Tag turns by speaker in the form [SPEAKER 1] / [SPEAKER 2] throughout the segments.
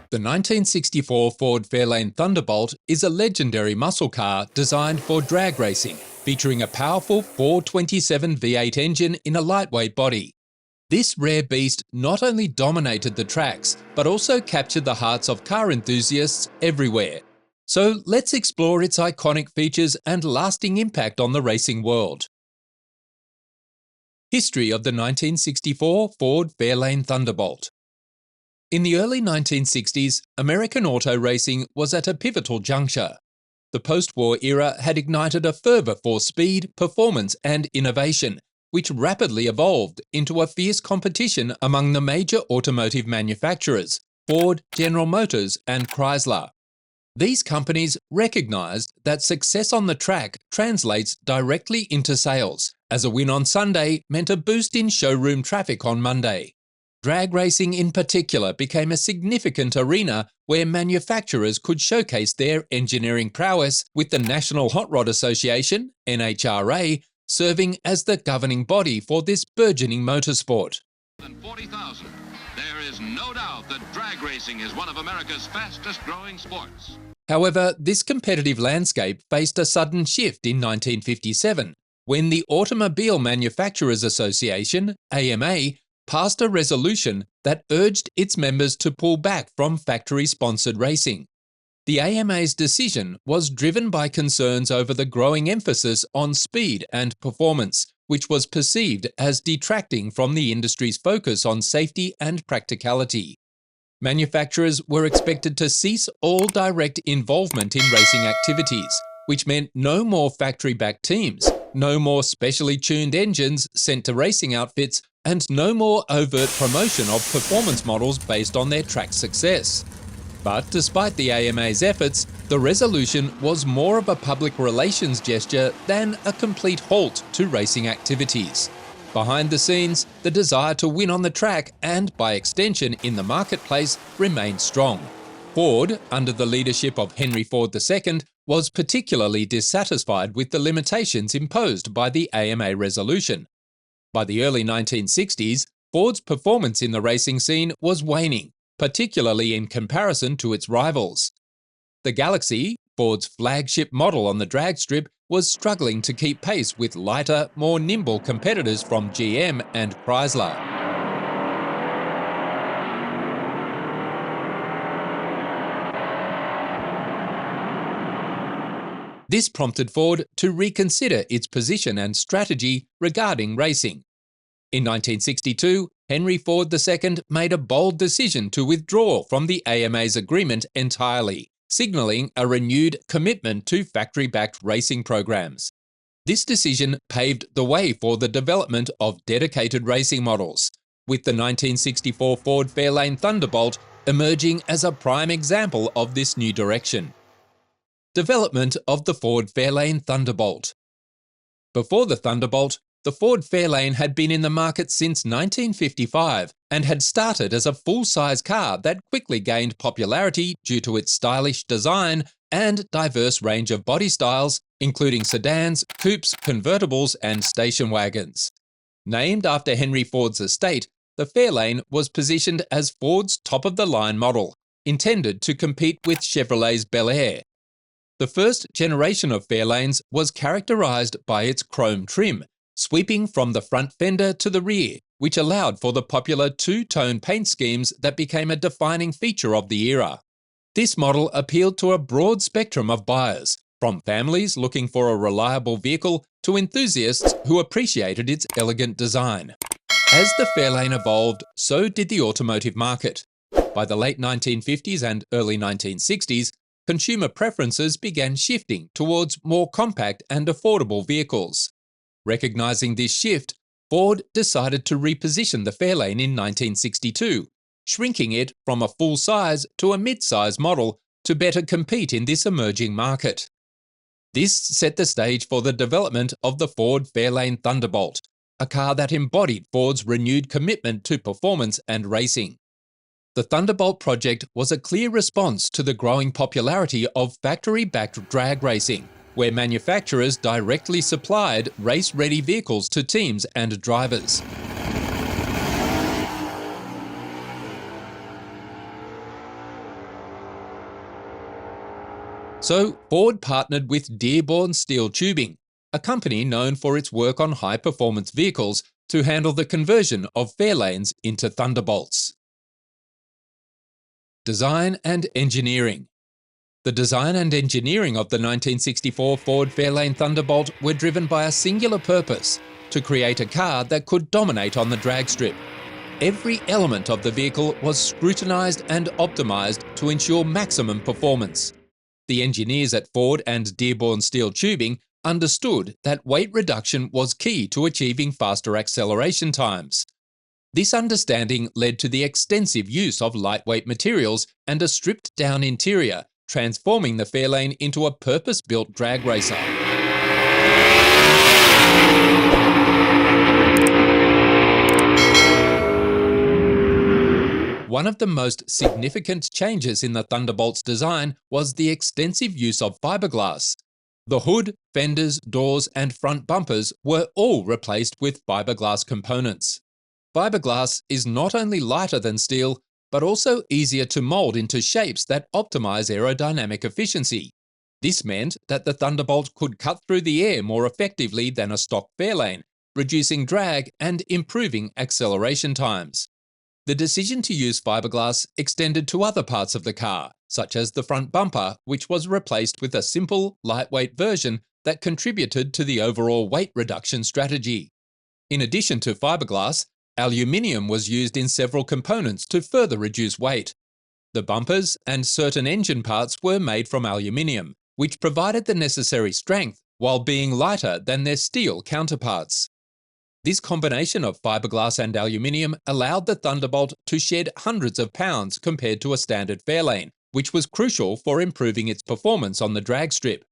[SPEAKER 1] The 1964 Ford Fairlane Thunderbolt is a legendary muscle car designed for drag racing, featuring a powerful 427 V8 engine in a lightweight body. This rare beast not only dominated the tracks, but also captured the hearts of car enthusiasts everywhere. So let's explore its iconic features and lasting impact on the racing world. History of the 1964 Ford Fairlane Thunderbolt. In the early 1960s, American auto racing was at a pivotal juncture. The post-war era had ignited a fervour for speed, performance and innovation, which rapidly evolved into a fierce competition among the major automotive manufacturers, Ford, General Motors and Chrysler. These companies recognised that success on the track translates directly into sales, as a win on Sunday meant a boost in showroom traffic on Monday. Drag racing in particular became a significant arena where manufacturers could showcase their engineering prowess, with the National Hot Rod Association, NHRA, serving as the governing body for this burgeoning motorsport.
[SPEAKER 2] 40,000. There is no doubt that drag racing is one of America's fastest growing sports.
[SPEAKER 1] However, this competitive landscape faced a sudden shift in 1957, when the Automobile Manufacturers Association, AMA, passed a resolution that urged its members to pull back from factory-sponsored racing. The AMA's decision was driven by concerns over the growing emphasis on speed and performance, which was perceived as detracting from the industry's focus on safety and practicality. Manufacturers were expected to cease all direct involvement in racing activities, which meant no more factory-backed teams, no more specially tuned engines sent to racing outfits, and no more overt promotion of performance models based on their track success. But despite the AMA's efforts, the resolution was more of a public relations gesture than a complete halt to racing activities. Behind the scenes, the desire to win on the track and, by extension, in the marketplace remained strong. Ford, under the leadership of Henry Ford II, was particularly dissatisfied with the limitations imposed by the AMA resolution. By the early 1960s, Ford's performance in the racing scene was waning, particularly in comparison to its rivals. The Galaxy, Ford's flagship model on the drag strip, was struggling to keep pace with lighter, more nimble competitors from GM and Chrysler. This prompted Ford to reconsider its position and strategy regarding racing. In 1962, Henry Ford II made a bold decision to withdraw from the AMA's agreement entirely, signalling a renewed commitment to factory-backed racing programs. This decision paved the way for the development of dedicated racing models, with the 1964 Ford Fairlane Thunderbolt emerging as a prime example of this new direction. Development of the Ford Fairlane Thunderbolt. Before the Thunderbolt, the Ford Fairlane had been in the market since 1955 and had started as a full-size car that quickly gained popularity due to its stylish design and diverse range of body styles, including sedans, coupes, convertibles and station wagons. Named after Henry Ford's estate, the Fairlane was positioned as Ford's top-of-the-line model, intended to compete with Chevrolet's Bel Air. The first generation of Fairlanes was characterized by its chrome trim, sweeping from the front fender to the rear, which allowed for the popular two-tone paint schemes that became a defining feature of the era. This model appealed to a broad spectrum of buyers, from families looking for a reliable vehicle to enthusiasts who appreciated its elegant design. As the Fairlane evolved, so did the automotive market. By the late 1950s and early 1960s, consumer preferences began shifting towards more compact and affordable vehicles. Recognizing this shift, Ford decided to reposition the Fairlane in 1962, shrinking it from a full-size to a mid-size model to better compete in this emerging market. This set the stage for the development of the Ford Fairlane Thunderbolt, a car that embodied Ford's renewed commitment to performance and racing. The Thunderbolt project was a clear response to the growing popularity of factory-backed drag racing, where manufacturers directly supplied race-ready vehicles to teams and drivers. So Ford partnered with Dearborn Steel Tubing, a company known for its work on high-performance vehicles, to handle the conversion of Fairlanes into Thunderbolts. Design and engineering. The design and engineering of the 1964 Ford Fairlane Thunderbolt were driven by a singular purpose: to create a car that could dominate on the drag strip. Every element of the vehicle was scrutinised and optimised to ensure maximum performance. The engineers at Ford and Dearborn Steel Tubing understood that weight reduction was key to achieving faster acceleration times. This understanding led to the extensive use of lightweight materials and a stripped-down interior, transforming the Fairlane into a purpose-built drag racer. One of the most significant changes in the Thunderbolt's design was the extensive use of fiberglass. The hood, fenders, doors and front bumpers were all replaced with fiberglass components. Fiberglass is not only lighter than steel, but also easier to mold into shapes that optimize aerodynamic efficiency. This meant that the Thunderbolt could cut through the air more effectively than a stock Fairlane, reducing drag and improving acceleration times. The decision to use fiberglass extended to other parts of the car, such as the front bumper, which was replaced with a simple, lightweight version that contributed to the overall weight reduction strategy. In addition to fiberglass, aluminium was used in several components to further reduce weight. The bumpers and certain engine parts were made from aluminium, which provided the necessary strength while being lighter than their steel counterparts. This combination of fiberglass and aluminium allowed the Thunderbolt to shed hundreds of pounds compared to a standard Fairlane, which was crucial for improving its performance on the drag strip.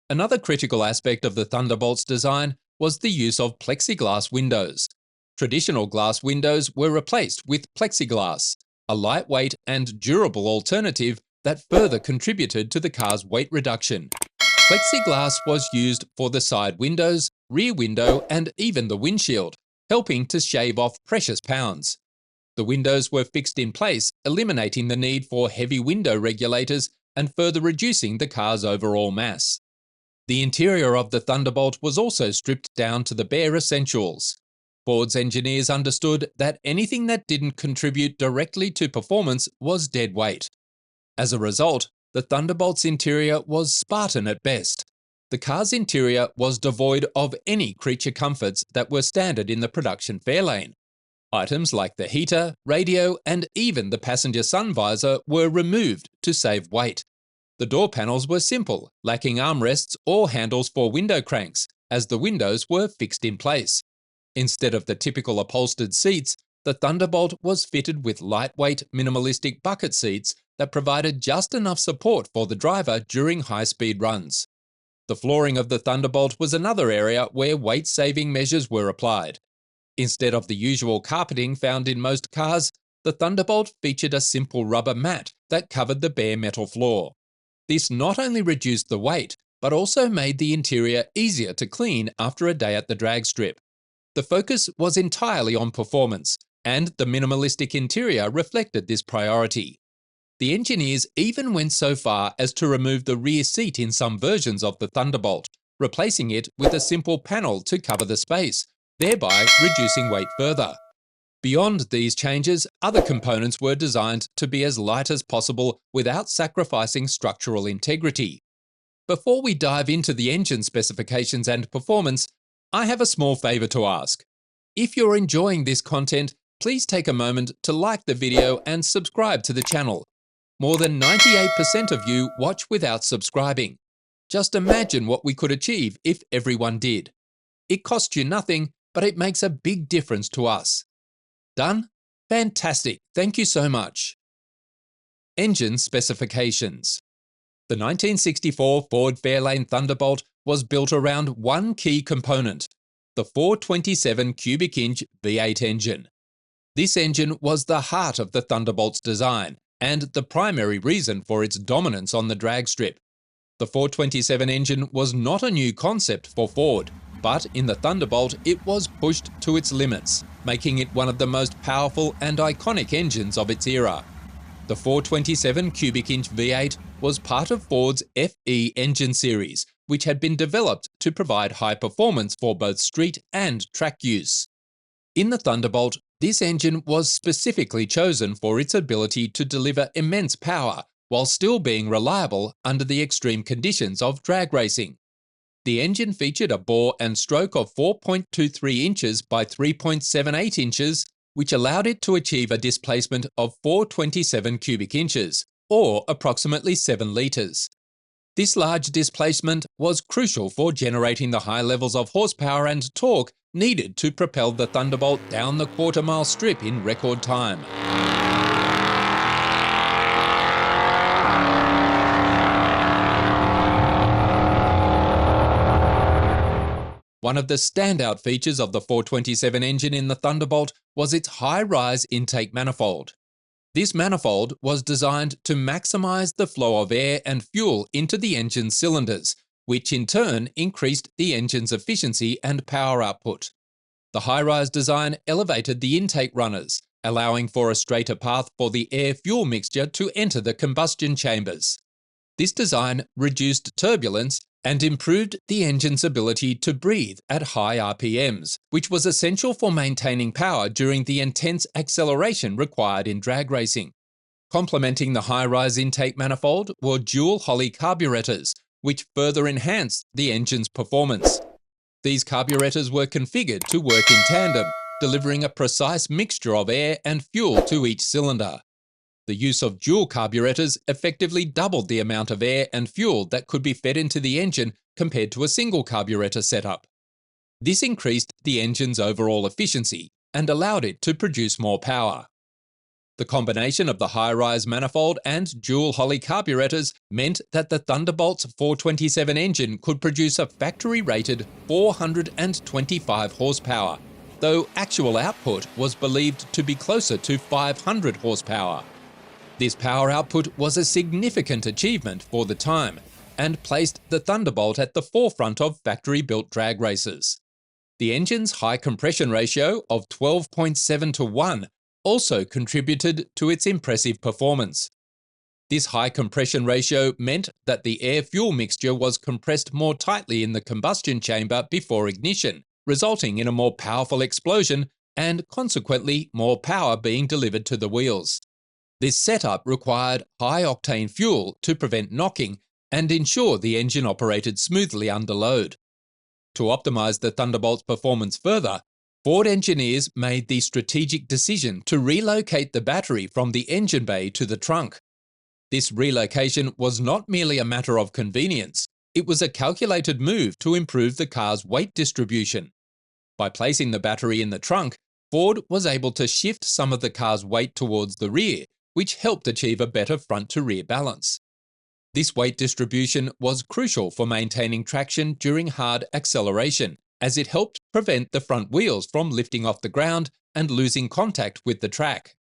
[SPEAKER 1] Another critical aspect of the Thunderbolt's design was the use of plexiglass windows. Traditional glass windows were replaced with plexiglass, a lightweight and durable alternative that further contributed to the car's weight reduction. Plexiglass was used for the side windows, rear window and even the windshield, helping to shave off precious pounds. The windows were fixed in place, eliminating the need for heavy window regulators and further reducing the car's overall mass. The interior of the Thunderbolt was also stripped down to the bare essentials. Ford's engineers understood that anything that didn't contribute directly to performance was dead weight. As a result, the Thunderbolt's interior was Spartan at best. The car's interior was devoid of any creature comforts that were standard in the production Fairlane. Items like the heater, radio, and even the passenger sun visor were removed to save weight. The door panels were simple, lacking armrests or handles for window cranks, as the windows were fixed in place. Instead of the typical upholstered seats, the Thunderbolt was fitted with lightweight, minimalistic bucket seats that provided just enough support for the driver during high-speed runs. The flooring of the Thunderbolt was another area where weight-saving measures were applied. Instead of the usual carpeting found in most cars, the Thunderbolt featured a simple rubber mat that covered the bare metal floor. This not only reduced the weight, but also made the interior easier to clean after a day at the drag strip. The focus was entirely on performance, and the minimalistic interior reflected this priority. The engineers even went so far as to remove the rear seat in some versions of the Thunderbolt, replacing it with a simple panel to cover the space, thereby reducing weight further. Beyond these changes, other components were designed to be as light as possible without sacrificing structural integrity. Before we dive into the engine specifications and performance, I have a small favour to ask. If you're enjoying this content, please take a moment to like the video and subscribe to the channel. More than 98% of you watch without subscribing. Just imagine what we could achieve if everyone did. It costs you nothing, but it makes a big difference to us. Done? Fantastic, thank you so much. Engine specifications. The 1964 Ford Fairlane Thunderbolt was built around one key component, the 427 cubic inch V8 engine. This engine was the heart of the Thunderbolt's design and the primary reason for its dominance on the drag strip. The 427 engine was not a new concept for Ford, but in the Thunderbolt it was pushed to its limits, making it one of the most powerful and iconic engines of its era. The 427 cubic inch V8 was part of Ford's FE engine series, which had been developed to provide high performance for both street and track use. In the Thunderbolt, this engine was specifically chosen for its ability to deliver immense power while still being reliable under the extreme conditions of drag racing. The engine featured a bore and stroke of 4.23 inches by 3.78 inches, which allowed it to achieve a displacement of 427 cubic inches, or approximately 7 litres. This large displacement was crucial for generating the high levels of horsepower and torque needed to propel the Thunderbolt down the quarter-mile strip in record time. One of the standout features of the 427 engine in the Thunderbolt was its high-rise intake manifold. This manifold was designed to maximise the flow of air and fuel into the engine's cylinders, which in turn increased the engine's efficiency and power output. The high-rise design elevated the intake runners, allowing for a straighter path for the air-fuel mixture to enter the combustion chambers. This design reduced turbulence and improved the engine's ability to breathe at high RPMs, which was essential for maintaining power during the intense acceleration required in drag racing. Complementing the high-rise intake manifold were dual Holley carburetors, which further enhanced the engine's performance. These carburetors were configured to work in tandem, delivering a precise mixture of air and fuel to each cylinder. The use of dual carburetors effectively doubled the amount of air and fuel that could be fed into the engine compared to a single carburetor setup. This increased the engine's overall efficiency and allowed it to produce more power. The combination of the high-rise manifold and dual Holley carburetors meant that the Thunderbolt's 427 engine could produce a factory-rated 425 horsepower, though actual output was believed to be closer to 500 horsepower. This power output was a significant achievement for the time and placed the Thunderbolt at the forefront of factory-built drag races. The engine's high compression ratio of 12.7 to 1 also contributed to its impressive performance. This high compression ratio meant that the air-fuel mixture was compressed more tightly in the combustion chamber before ignition, resulting in a more powerful explosion and consequently more power being delivered to the wheels. This setup required high-octane fuel to prevent knocking and ensure the engine operated smoothly under load. To optimise the Thunderbolt's performance further, Ford engineers made the strategic decision to relocate the battery from the engine bay to the trunk. This relocation was not merely a matter of convenience, it was a calculated move to improve the car's weight distribution. By placing the battery in the trunk, Ford was able to shift some of the car's weight towards the rear, which helped achieve a better front-to-rear balance. This weight distribution was crucial for maintaining traction during hard acceleration, as it helped prevent the front wheels from lifting off the ground and losing contact with the track.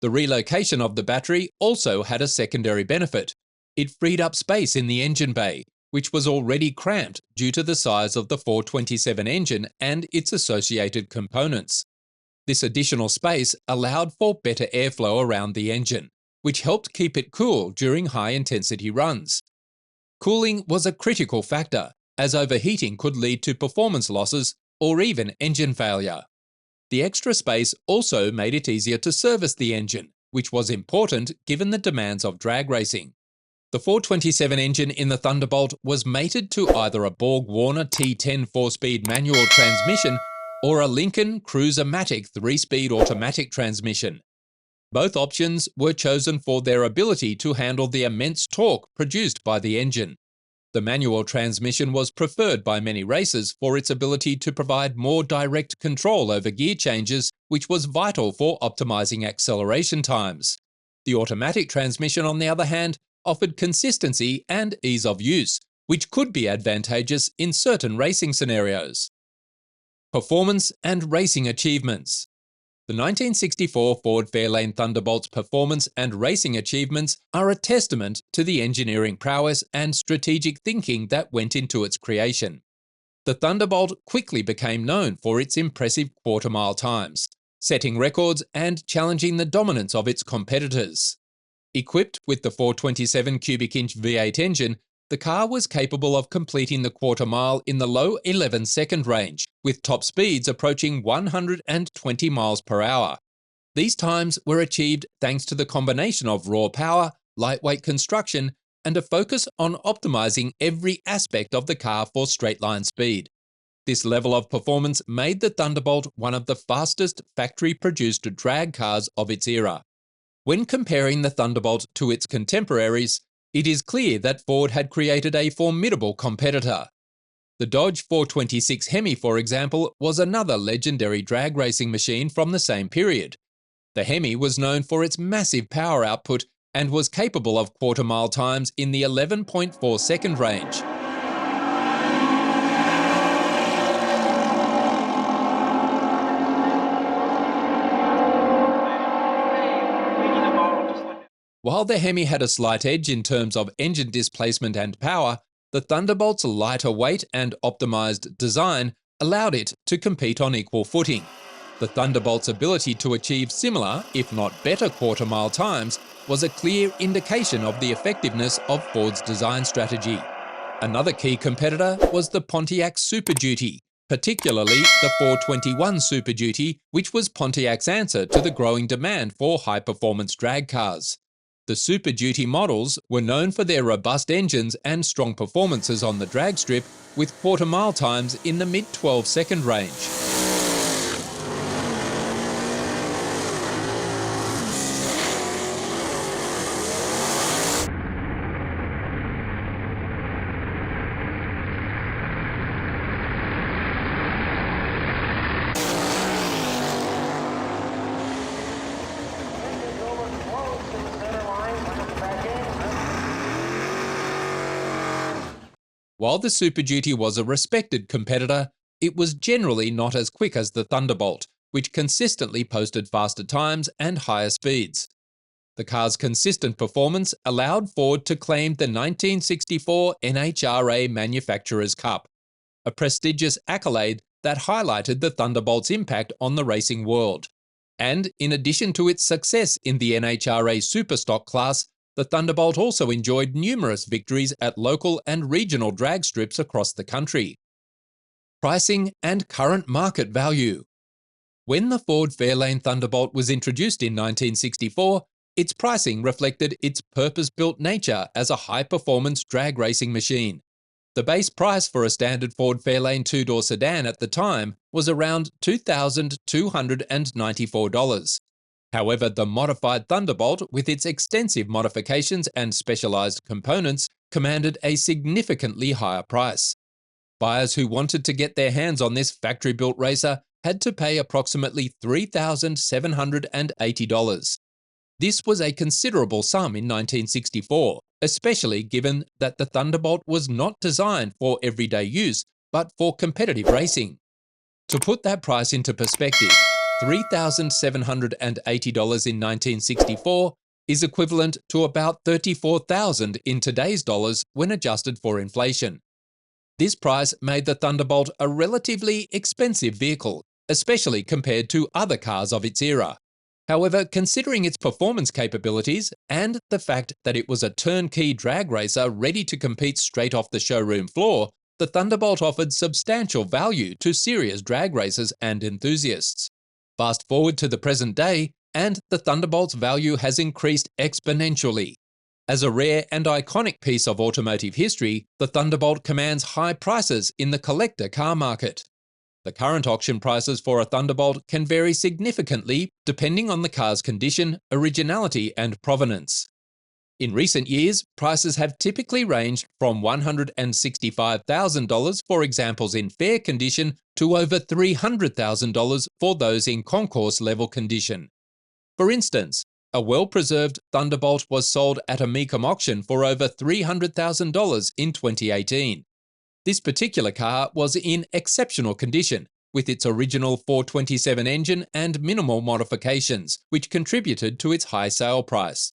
[SPEAKER 1] The relocation of the battery also had a secondary benefit. It freed up space in the engine bay, which was already cramped due to the size of the 427 engine and its associated components. This additional space allowed for better airflow around the engine, which helped keep it cool during high-intensity runs. Cooling was a critical factor, as overheating could lead to performance losses or even engine failure. The extra space also made it easier to service the engine, which was important given the demands of drag racing. The 427 engine in the Thunderbolt was mated to either a Borg-Warner T10 4-speed manual transmission or a Lincoln Cruiser-Matic 3-speed automatic transmission. Both options were chosen for their ability to handle the immense torque produced by the engine. The manual transmission was preferred by many racers for its ability to provide more direct control over gear changes, which was vital for optimizing acceleration times. The automatic transmission, on the other hand, offered consistency and ease of use, which could be advantageous in certain racing scenarios. Performance and racing achievements. The 1964 Ford Fairlane Thunderbolt's performance and racing achievements are a testament to the engineering prowess and strategic thinking that went into its creation. The Thunderbolt quickly became known for its impressive quarter-mile times, setting records and challenging the dominance of its competitors. Equipped with the 427 cubic inch V8 engine, the car was capable of completing the quarter mile in the low 11-second range, with top speeds approaching 120 miles per hour. These times were achieved thanks to the combination of raw power, lightweight construction, and a focus on optimizing every aspect of the car for straight-line speed. This level of performance made the Thunderbolt one of the fastest factory-produced drag cars of its era. When comparing the Thunderbolt to its contemporaries, it is clear that Ford had created a formidable competitor. The Dodge 426 Hemi, for example, was another legendary drag racing machine from the same period. The Hemi was known for its massive power output and was capable of quarter-mile times in the 11.4-second range. While the Hemi had a slight edge in terms of engine displacement and power, the Thunderbolt's lighter weight and optimized design allowed it to compete on equal footing. The Thunderbolt's ability to achieve similar, if not better, quarter-mile times was a clear indication of the effectiveness of Ford's design strategy. Another key competitor was the Pontiac Super Duty, particularly the 421 Super Duty, which was Pontiac's answer to the growing demand for high-performance drag cars. The Super Duty models were known for their robust engines and strong performances on the drag strip, with quarter-mile times in the mid-12-second range. While the Super Duty was a respected competitor, it was generally not as quick as the Thunderbolt, which consistently posted faster times and higher speeds. The car's consistent performance allowed Ford to claim the 1964 NHRA Manufacturers' Cup, a prestigious accolade that highlighted the Thunderbolt's impact on the racing world. And in addition to its success in the NHRA Superstock class, the Thunderbolt also enjoyed numerous victories at local and regional drag strips across the country. Pricing and current market value. When the Ford Fairlane Thunderbolt was introduced in 1964, its pricing reflected its purpose-built nature as a high-performance drag racing machine. The base price for a standard Ford Fairlane two-door sedan at the time was around $2,294. However, the modified Thunderbolt, with its extensive modifications and specialized components, commanded a significantly higher price. Buyers who wanted to get their hands on this factory-built racer had to pay approximately $3,780. This was a considerable sum in 1964, especially given that the Thunderbolt was not designed for everyday use, but for competitive racing. To put that price into perspective, $3,780 in 1964 is equivalent to about $34,000 in today's dollars when adjusted for inflation. This price made the Thunderbolt a relatively expensive vehicle, especially compared to other cars of its era. However, considering its performance capabilities and the fact that it was a turnkey drag racer ready to compete straight off the showroom floor, the Thunderbolt offered substantial value to serious drag racers and enthusiasts. Fast forward to the present day, and the Thunderbolt's value has increased exponentially. As a rare and iconic piece of automotive history, the Thunderbolt commands high prices in the collector car market. The current auction prices for a Thunderbolt can vary significantly depending on the car's condition, originality, and provenance. In recent years, prices have typically ranged from $165,000 for examples in fair condition to over $300,000 for those in concourse-level condition. For instance, a well-preserved Thunderbolt was sold at a Mecum auction for over $300,000 in 2018. This particular car was in exceptional condition, with its original 427 engine and minimal modifications, which contributed to its high sale price.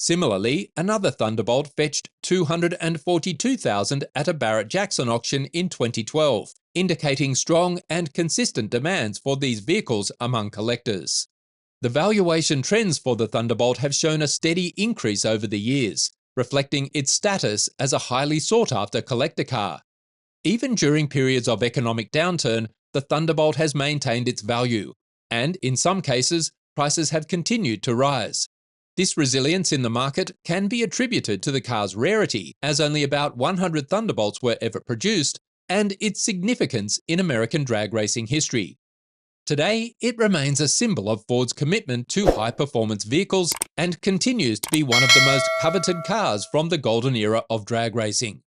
[SPEAKER 1] Similarly, another Thunderbolt fetched $242,000 at a Barrett-Jackson auction in 2012, indicating strong and consistent demands for these vehicles among collectors. The valuation trends for the Thunderbolt have shown a steady increase over the years, reflecting its status as a highly sought-after collector car. Even during periods of economic downturn, the Thunderbolt has maintained its value, and in some cases, prices have continued to rise. This resilience in the market can be attributed to the car's rarity, as only about 100 Thunderbolts were ever produced, and its significance in American drag racing history. Today, it remains a symbol of Ford's commitment to high-performance vehicles and continues to be one of the most coveted cars from the golden era of drag racing.